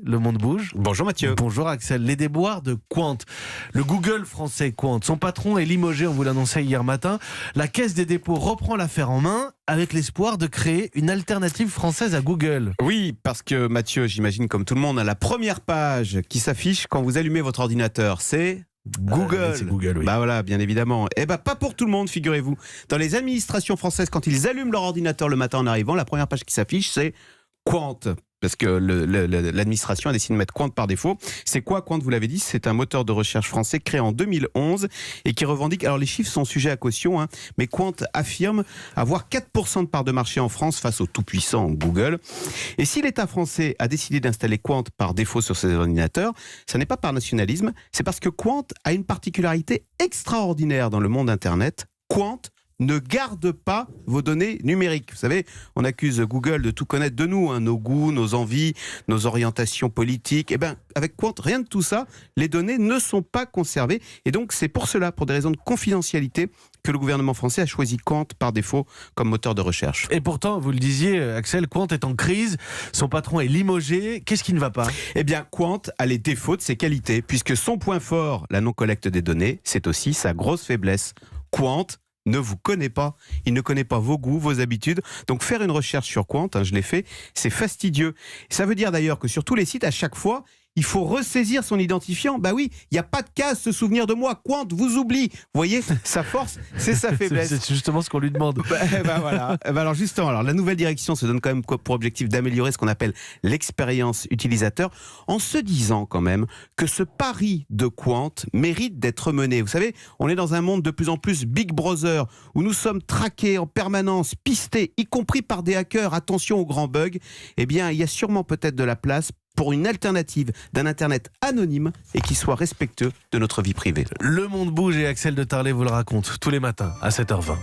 Le monde bouge. Bonjour Mathieu. Bonjour Axel. Les déboires de Quant, le Google français Quant. Son patron est limogé, on vous l'annonçait hier matin. La Caisse des dépôts reprend l'affaire en main avec l'espoir de créer une alternative française à Google. Oui, parce que Mathieu, j'imagine comme tout le monde, la première page qui s'affiche quand vous allumez votre ordinateur, c'est... Google. C'est Google, oui. Bah voilà, bien évidemment. Eh bah pas pour tout le monde, figurez-vous. Dans les administrations françaises, quand ils allument leur ordinateur le matin en arrivant, la première page qui s'affiche, c'est Quant. Parce que l'administration a décidé de mettre Quant par défaut. C'est quoi Quant, vous l'avez dit? C'est un moteur de recherche français créé en 2011 et qui revendique... Alors les chiffres sont sujets à caution, mais Quant affirme avoir 4% de part de marché en France face au tout-puissant Google. Et si l'État français a décidé d'installer Quant par défaut sur ses ordinateurs, ça n'est pas par nationalisme, c'est parce que Quant a une particularité extraordinaire dans le monde Internet. Quant ne garde pas vos données numériques. Vous savez, on accuse Google de tout connaître de nous, nos goûts, nos envies, nos orientations politiques. Eh bien, avec Quant, rien de tout ça, les données ne sont pas conservées. Et donc, c'est pour cela, pour des raisons de confidentialité, que le gouvernement français a choisi Quant par défaut comme moteur de recherche. Et pourtant, vous le disiez, Axel, Quant est en crise, son patron est limogé. Qu'est-ce qui ne va pas? Eh bien, Quant a les défauts de ses qualités, puisque son point fort, la non-collecte des données, c'est aussi sa grosse faiblesse. Quant ne vous connaît pas, il ne connaît pas vos goûts, vos habitudes. Donc faire une recherche sur Quant, je l'ai fait, c'est fastidieux. Ça veut dire d'ailleurs que sur tous les sites, à chaque fois, il faut ressaisir son identifiant. Bah oui, il n'y a pas de cas à se souvenir de moi. Quant vous oublie. Vous voyez, sa force, c'est sa faiblesse. C'est justement ce qu'on lui demande. Voilà. Alors justement, la nouvelle direction se donne quand même pour objectif d'améliorer ce qu'on appelle l'expérience utilisateur, en se disant quand même que ce pari de Quant mérite d'être mené. Vous savez, on est dans un monde de plus en plus Big Brother, où nous sommes traqués en permanence, pistés, y compris par des hackers. Attention aux grands bugs. Eh bien, il y a sûrement peut-être de la place pour une alternative d'un Internet anonyme et qui soit respectueux de notre vie privée. Le monde bouge et Axel de Tarlet vous le raconte tous les matins à 7h20.